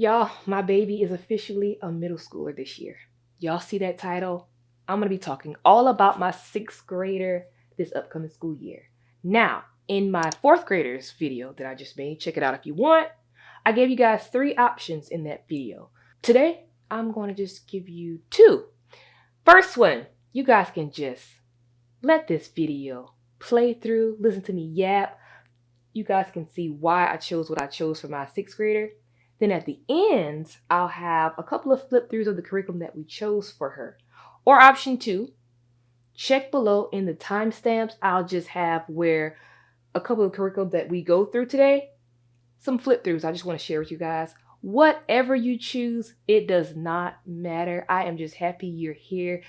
Y'all, my baby is officially a middle schooler this year. Y'all see that title? I'm going to be talking all about my 6th grader this upcoming school year. Now, in my 4th graders video that I just made, check it out if you want, I gave you guys 3 options in that video. Today, I'm going to just give you 2. First one, you guys can just let this video play through, listen to me yap. You guys can see why I chose what I chose for my 6th grader. Then at the end, I'll have a couple of flip throughs of the curriculum that we chose for her. Or option 2, check below in the timestamps. I'll just have where a couple of curriculum that we go through today, some flip throughs I just want to share with you guys. Whatever you choose, it does not matter. I am just happy you're here.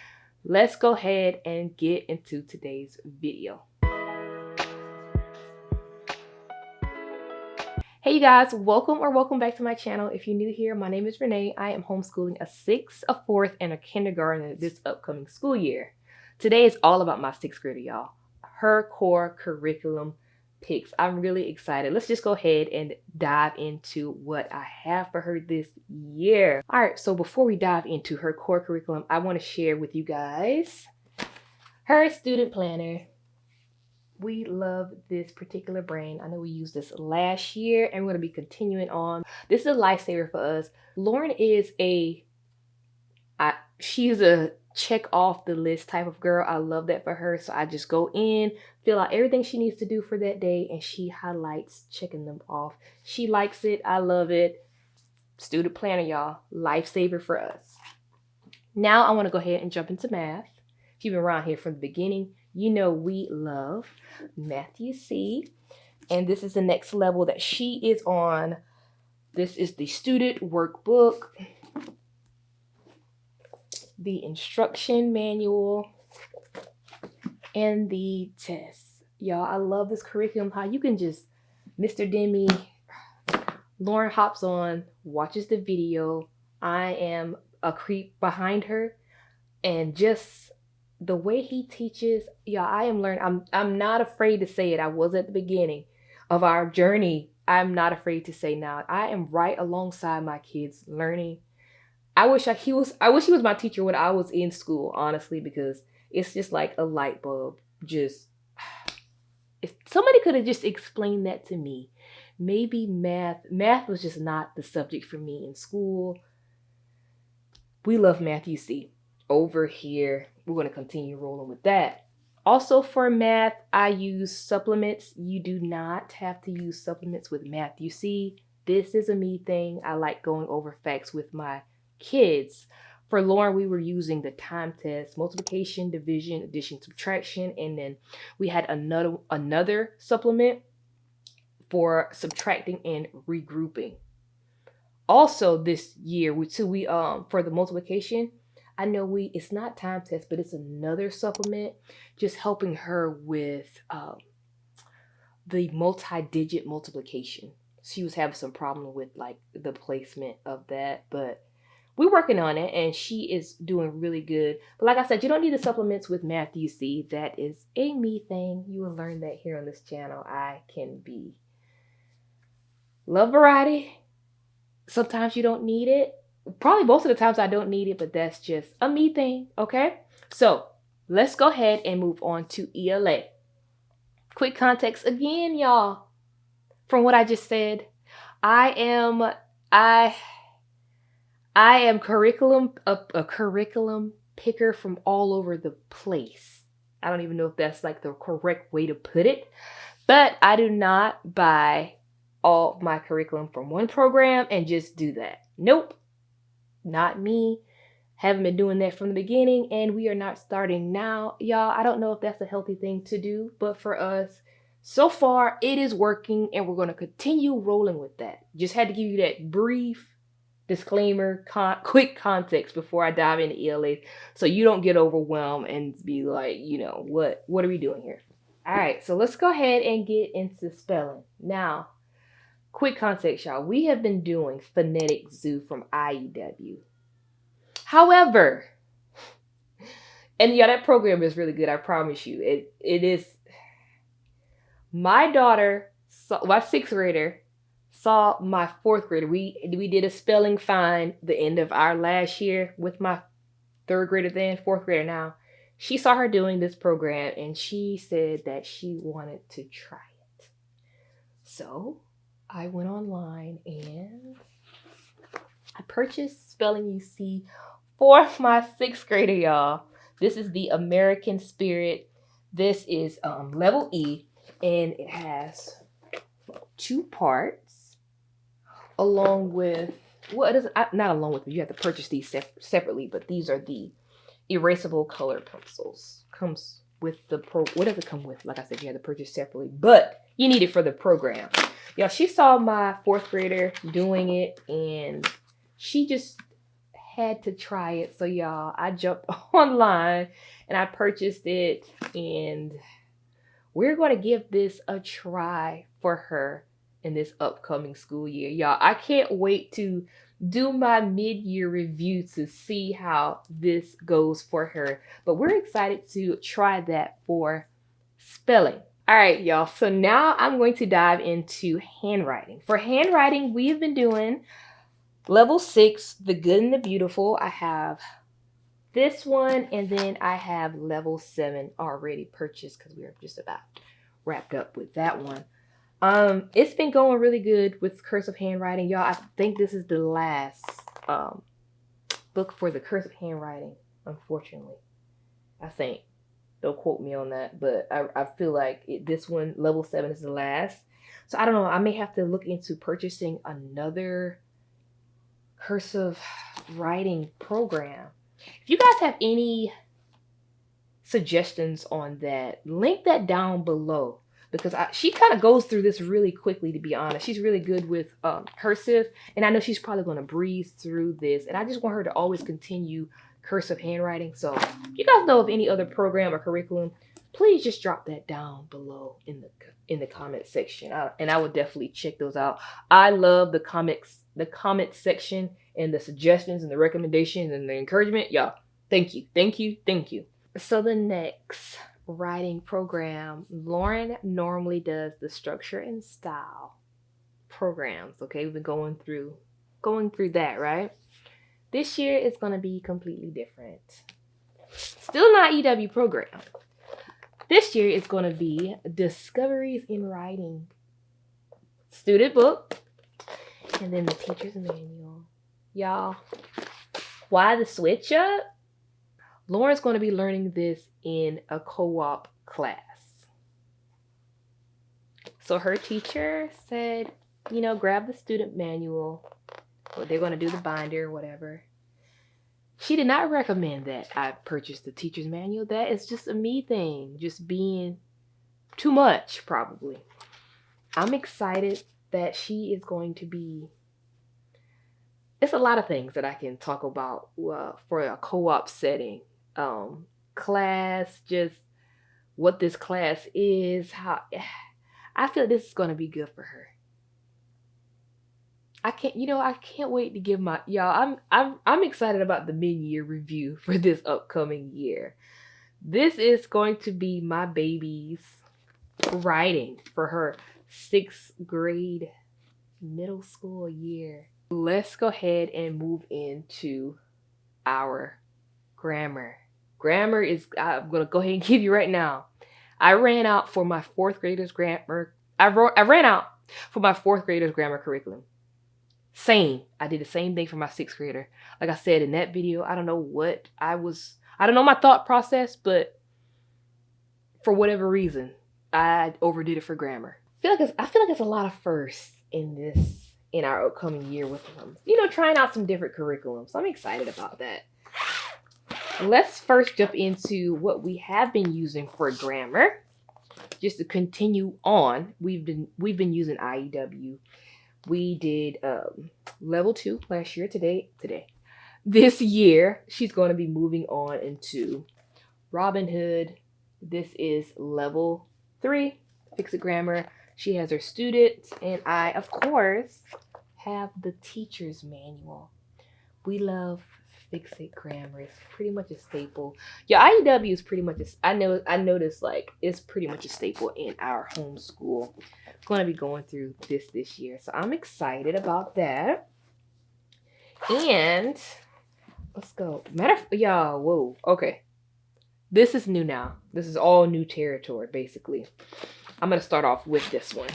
Let's go ahead and get into today's video. Hey you guys, welcome back to my channel. If you're new here, my name is Rene. I am homeschooling a 6th, a 4th, and a kindergartner this upcoming school year. Today is all about my 6th grader, y'all. Her core curriculum picks. I'm really excited. Let's just go ahead and dive into what I have for her this year. All right, so before we dive into her core curriculum, I want to share with you guys her student planner. We love this particular brand. I know we used this last year and we're going to be continuing on. This is a lifesaver for us. Lauren is she's a check off the list type of girl. I love that for her. So I just go in, fill out everything she needs to do for that day, and she highlights checking them off. She likes it. I love it. Student planner, y'all. Lifesaver for us. Now I want to go ahead and jump into math. If you've been around here from the beginning, you know we love Math U See, and this is the next level that she is on. This is the student workbook, the instruction manual, and the tests. Y'all, I love this curriculum, how you can just, Mr. Demi, Lauren hops on, watches the video. I am a creep behind her, and just the way he teaches, y'all, I am learning. I'm not afraid to say it. I was at the beginning of our journey. I'm not afraid to say now. I am right alongside my kids learning. I wish he was my teacher when I was in school, honestly, because it's just like a light bulb. Just, if somebody could have just explained that to me, maybe math was just not the subject for me in school. We love Math U See over here. We're going to continue rolling with that. Also for math, I use supplements. You do not have to use supplements with Math U See. This is a me thing. I like going over facts with my kids. For Lauren, we were using the time test, multiplication, division, addition, subtraction, and then we had another supplement for subtracting and regrouping. Also this year, we for the multiplication, I know it's not time test, but it's another supplement just helping her with the multi-digit multiplication. She was having some problem with like the placement of that, but we're working on it and she is doing really good. But like I said, you don't need the supplements with Math U See. That is a me thing. You will learn that here on this channel. I can be love variety. Sometimes you don't need it. Probably most of the times I don't need it, but that's just a me thing, okay? So let's go ahead and move on to ELA. Quick context again, y'all. From what I just said, I am a curriculum picker from all over the place. I don't even know if that's like the correct way to put it, but I do not buy all my curriculum from one program and just do that. Nope. Not me. Haven't been doing that from the beginning, and we are not starting now. Y'all, I don't know if that's a healthy thing to do, but for us, so far, it is working, and we're going to continue rolling with that. Just had to give you that brief disclaimer, quick context before I dive into ELA, so you don't get overwhelmed and be like, you know, what are we doing here? All right, so let's go ahead and get into spelling. Now, quick context, y'all. We have been doing phonetic zoo from IEW. However, and yeah, that program is really good. I promise you. It is. My daughter, my 6th grader, saw my fourth grader. We did a spelling find the end of our last year with my third grader then, fourth grader now. She saw her doing this program and she said that she wanted to try it. So I went online and I purchased Spelling You See for my sixth grader, y'all. This is the American Spirit. This is level E, and it has 2 parts along with, well, it is not along with, you have to purchase these separately, but these are the erasable color pencils. Comes with the what does it come with? Like I said, you had to purchase separately, but you need it for the program. Y'all, she saw my fourth grader doing it and she just had to try it. So y'all, I jumped online and I purchased it, and we're going to give this a try for her in this upcoming school year. Y'all, I can't wait to do my mid-year review to see how this goes for her. But we're excited to try that for spelling. All right, y'all. So now I'm going to dive into handwriting. For handwriting, we have been doing level 6, the good and the beautiful. I have this one, and then I have level 7 already purchased because we are just about wrapped up with that one. It's been going really good with cursive handwriting, y'all. I think this is the last book for the cursive handwriting, unfortunately. I think. Don't quote me on that, but I feel like this one, level 7, is the last. So I don't know. I may have to look into purchasing another cursive writing program. If you guys have any suggestions on that, link that down below, because she kind of goes through this really quickly, to be honest. She's really good with cursive, and I know she's probably going to breeze through this, and I just want her to always continue cursive handwriting. So if you guys know of any other program or curriculum, please just drop that down below in the comment section, and I would definitely check those out. I love the comment section and the suggestions and the recommendations and the encouragement. Y'all, thank you, thank you, thank you. So the next writing program, Lauren normally does the structure and style programs. Okay, we've been going through that, right? This year it's going to be completely different. Still not EW program. This year it's going to be Discoveries in Writing student book, and then the teacher's manual. Y'all, why the switch up? Lauren's going to be learning this in a co-op class. So her teacher said, grab the student manual, or they're going to do the binder or whatever. She did not recommend that I purchase the teacher's manual. That is just a me thing, just being too much, probably. I'm excited that she is going to be... It's a lot of things that I can talk about for a co-op setting. Class, just what this class is, how I feel this is going to be good for her. I can't wait to give y'all. I'm excited about the mid-year review for this upcoming year. This is going to be my baby's writing for her 6th grade middle school year. Let's go ahead and move into our grammar. Grammar is, I'm going to go ahead and give you right now. I ran out for my 4th graders grammar. I ran out for my 4th graders grammar curriculum. I did the same thing for my 6th grader. Like I said in that video, I don't know my thought process, but for whatever reason, I overdid it for grammar. I feel like it's a lot of firsts in our upcoming year with them. Trying out some different curriculums. So I'm excited about that. Let's first jump into what we have been using for grammar. Just to continue on, we've been using IEW. We did level 2 last year. This year, she's going to be moving on into Robin Hood. This is level 3, Fix It Grammar. She has her students, and I, of course, have the teacher's manual. We love fix-it grammar. It's pretty much a staple. Your IEW is pretty much I noticed like it's pretty much a staple in our homeschool. I'm going to be going through this year. So I'm excited about that. And let's go. Y'all, whoa. Okay. This is new now. This is all new territory, basically. I'm going to start off with this one.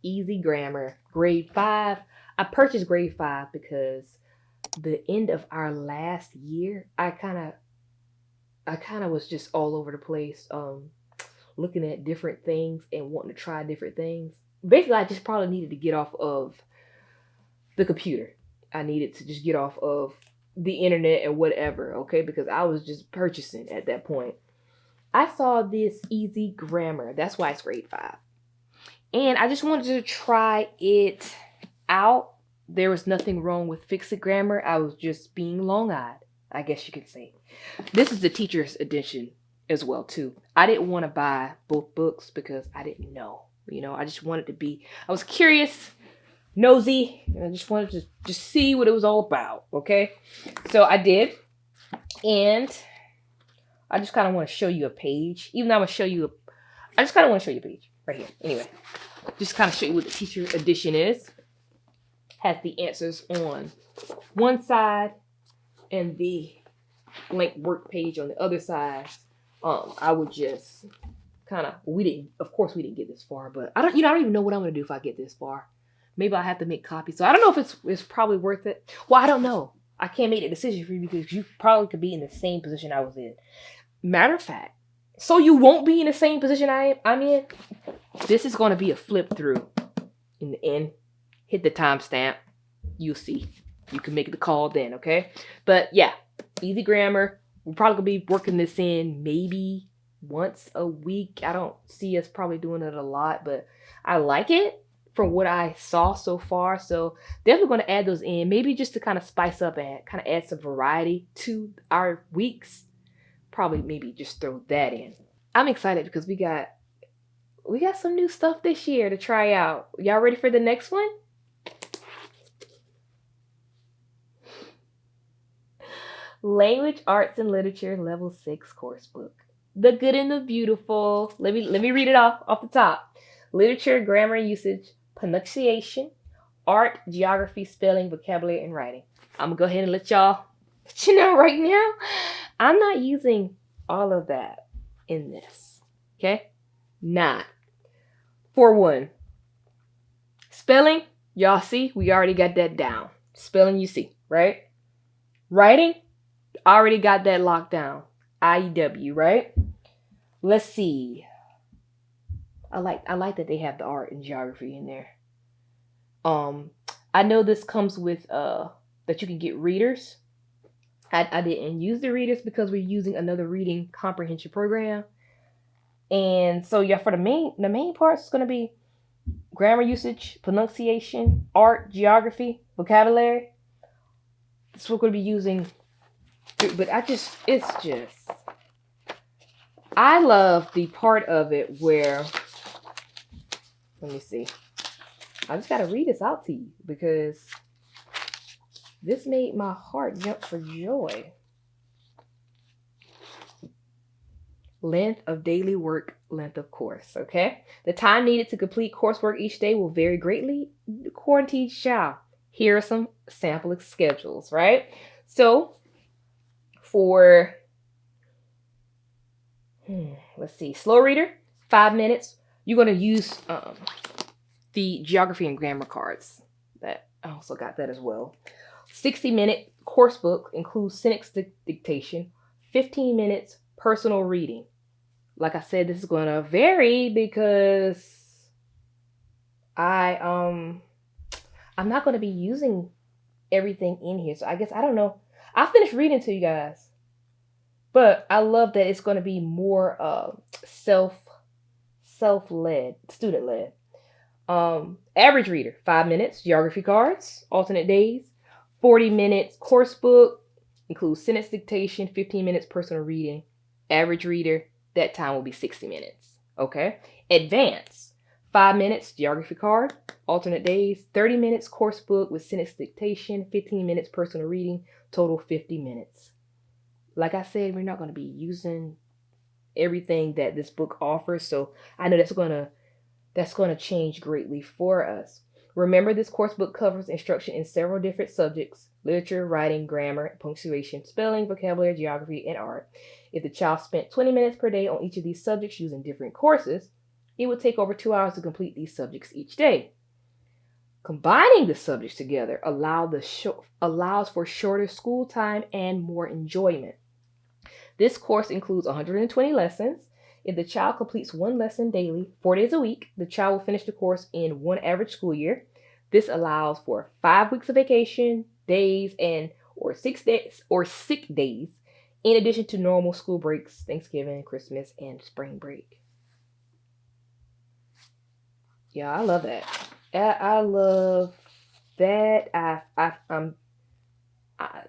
Easy Grammar, grade 5. I purchased grade 5 because the end of our last year, I kind of was just all over the place, looking at different things and wanting to try different things. Basically, I just probably needed to get off of the computer. I needed to just get off of the internet and whatever, okay? Because I was just purchasing at that point. I saw this Easy Grammar. That's why it's grade 5. And I just wanted to try it out. There was nothing wrong with Fix-It Grammar. I was just being long-eyed, I guess you could say. This is the teacher's edition as well, too. I didn't want to buy both books because I didn't know. You know, I just wanted to be, I was curious, nosy, and I just wanted to just see what it was all about, okay? So I did, and I just kind of want to show you a page. Even though I'm going to show you, I just kind of want to show you a page right here. Anyway, just kind of show you what the teacher edition is. Has the answers on one side and the blank work page on the other side. I would just kind of, of course we didn't get this far, but I don't even know what I'm going to do if I get this far. Maybe I have to make copies. So I don't know if it's probably worth it. Well, I don't know. I can't make a decision for you because you probably could be in the same position I was in. Matter of fact, so you won't be in the same position I'm in. This is going to be a flip through in the end. Hit the timestamp. You'll see. You can make the call then, okay? But yeah, Easy Grammar. We're probably going to be working this in maybe once a week. I don't see us probably doing it a lot, but I like it from what I saw so far. So definitely going to add those in. Maybe just to kind of spice up and kind of add some variety to our weeks. Probably maybe just throw that in. I'm excited because we got some new stuff this year to try out. Y'all ready for the next one? Language, Arts, and Literature Level 6 course book. The Good and the Beautiful. Let me read it off the top. Literature, Grammar, Usage, Pronunciation, Art, Geography, Spelling, Vocabulary, and Writing. I'm going to go ahead and let you know right now, I'm not using all of that in this. Okay? Not. For one, spelling, y'all see, we already got that down. Spelling, you see, right? Writing, already got that locked down. IEW, right? Let's see. I like that they have the art and geography in there. I know this comes with that you can get readers. I didn't use the readers because we're using another reading comprehension program. And so yeah, for the main parts is going to be grammar, usage, pronunciation, art, geography, vocabulary. That's what we're going to be using. But I love the part of it where, let me see. I just got to read this out to you because this made my heart jump for joy. Length of daily work, length of course, okay? The time needed to complete coursework each day will vary greatly according to each child. Here are some sample schedules, right? So for, let's see, slow reader, 5 minutes. You're going to use the geography and grammar cards. That I also got that as well. 60-minute course book includes sentence dictation, 15 minutes personal reading. Like I said, this is going to vary because I'm not going to be using everything in here. So I guess, I don't know. I'll finish reading to you guys. But I love that it's going to be more self-led, student-led. Average reader, 5 minutes. Geography cards, alternate days. 40 minutes course book, includes sentence dictation, 15 minutes personal reading. Average reader, that time will be 60 minutes. Okay. Advanced, 5 minutes geography card, alternate days, 30 minutes course book with sentence dictation, 15 minutes personal reading, total 50 minutes. Like I said, we're not going to be using everything that this book offers, so I know that's going to change greatly for us. Remember, this course book covers instruction in several different subjects: literature, writing, grammar, punctuation, spelling, vocabulary, geography, and art. If the child spent 20 minutes per day on each of these subjects using different courses, it would take over 2 hours to complete these subjects each day. Combining the subjects together allows for shorter school time and more enjoyment. This course includes 120 lessons. If the child completes one lesson daily, 4 days a week, the child will finish the course in one average school year. This allows for 5 weeks of vacation days or 6 days or sick days, in addition to normal school breaks, Thanksgiving, Christmas, and spring break. Yeah, I love that. I love that.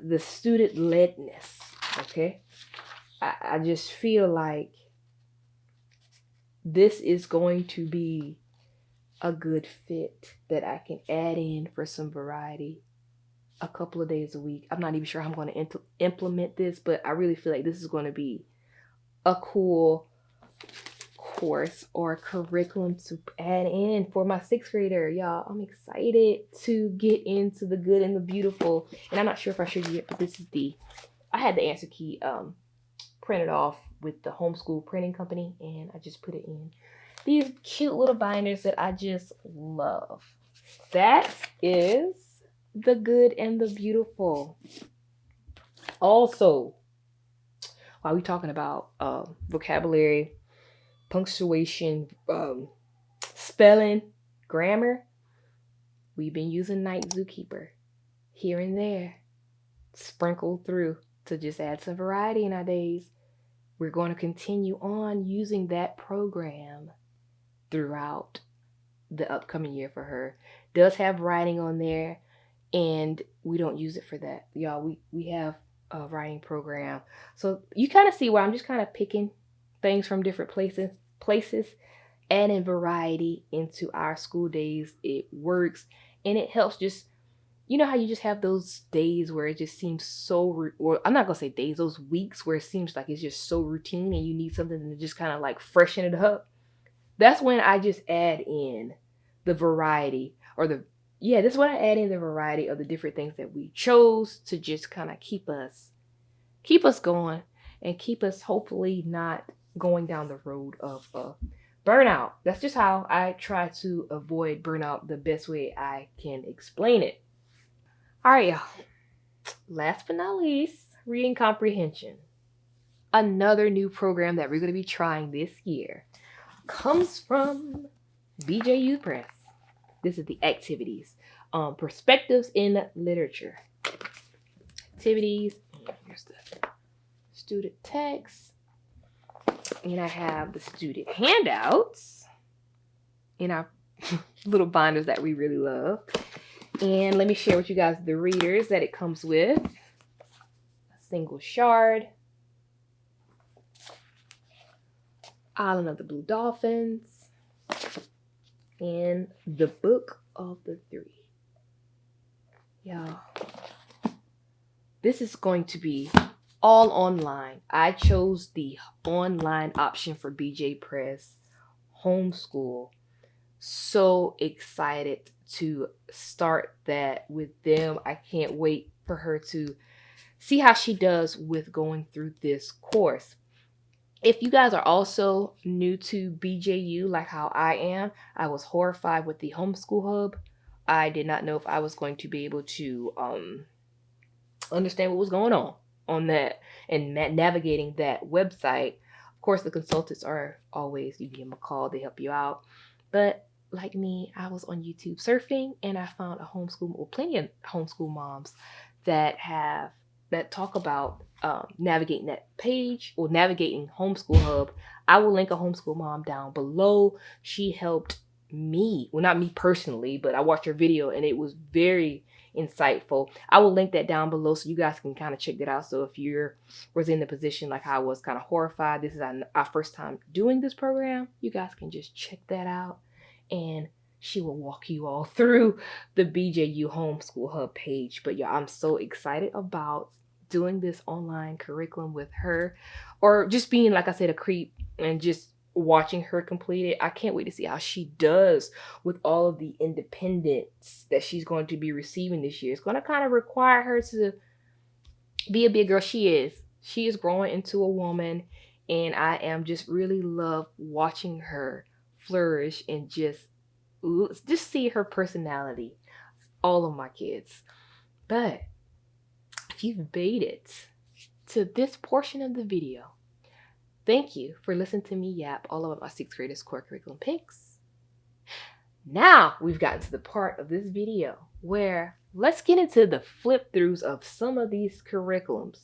The student ledness. Okay, I just feel like this is going to be a good fit that I can add in for some variety a couple of days a week. I'm not even sure how I'm going to implement this, but I really feel like this is going to be a cool course or curriculum to add in for my 6th grader. Y'all, I'm excited to get into the good and the beautiful. And I'm not sure if I showed you yet, but this is I had the answer key printed off with the Homeschool printing company, and I just put it in these cute little binders that I just love. That is the good and the beautiful. Also, while we're talking about vocabulary, punctuation, spelling, grammar, we've been using Night Zookeeper here and there, sprinkled through to just add some variety in our days. We're going to continue on using that program throughout the upcoming year for her. Does have writing on there, and we don't use it for that. Y'all, we have a writing program. So you kind of see where I'm just kind of picking things from different places, adding variety into our school days. It works, and it helps just, you know how you just have those days where it just seems so, or I'm not going to say days, those weeks where it seems like it's just so routine and you need something to just kind of like freshen it up. That's when I just add in the variety that's when I add in the variety of the different things that we chose to just kind of keep us going and keep us hopefully not going down the road of burnout. That's just how I try to avoid burnout the best way I can explain it. All right, y'all. Last but not least, reading comprehension. Another new program that we're going to be trying this year comes from BJU Press. This is the activities. Perspectives in literature. Activities. Here's the student text. And I have the student handouts in our little binders that we really love. And let me share with you guys the readers that it comes with. A single shard. Island of the Blue Dolphins. And the Book of the Three. Y'all, this is going to be all online. I chose the online option for BJ Press, Homeschool. So excited to start that with them. I can't wait for her to see how she does with going through this course. If you guys are also new to BJU like how I am, I was horrified with the Homeschool Hub. I did not know if I was going to be able to understand what was going on that and navigating that website. Of course, the consultants are always, you give them a call, they help you out. But like me, I was on YouTube surfing and I found plenty of homeschool moms that talk about navigating that page or navigating Homeschool Hub. I will link a homeschool mom down below. She helped me, well, not me personally, but I watched her video and it was very insightful. I will link that down below so you guys can kind of check that out. So if was in the position like I was, kind of horrified, this is our first time doing this program, you guys can just check that out and she will walk you all through the BJU Homeschool Hub page. But yeah, I'm so excited about doing this online curriculum with her, or just being, like I said, a creep and just watching her complete it. I can't wait to see how she does with all of the independence that she's going to be receiving this year. It's going to kind of require her to be a big girl. She is growing into a woman, and I am just really love watching her flourish and just see her personality. All of my kids. But if you've made it to this portion of the video, thank you for listening to me yap all about my 6th graders core curriculum picks. Now we've gotten to the part of this video where let's get into the flip throughs of some of these curriculums.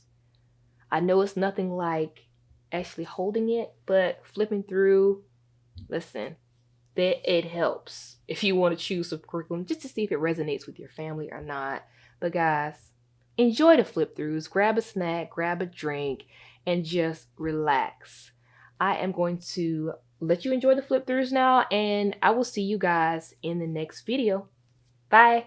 I know it's nothing like actually holding it, but flipping through, listen, that it helps if you want to choose some curriculum just to see if it resonates with your family or not. But guys, enjoy the flip throughs, grab a snack, grab a drink, and just relax. I am going to let you enjoy the flip throughs now, and I will see you guys in the next video. Bye.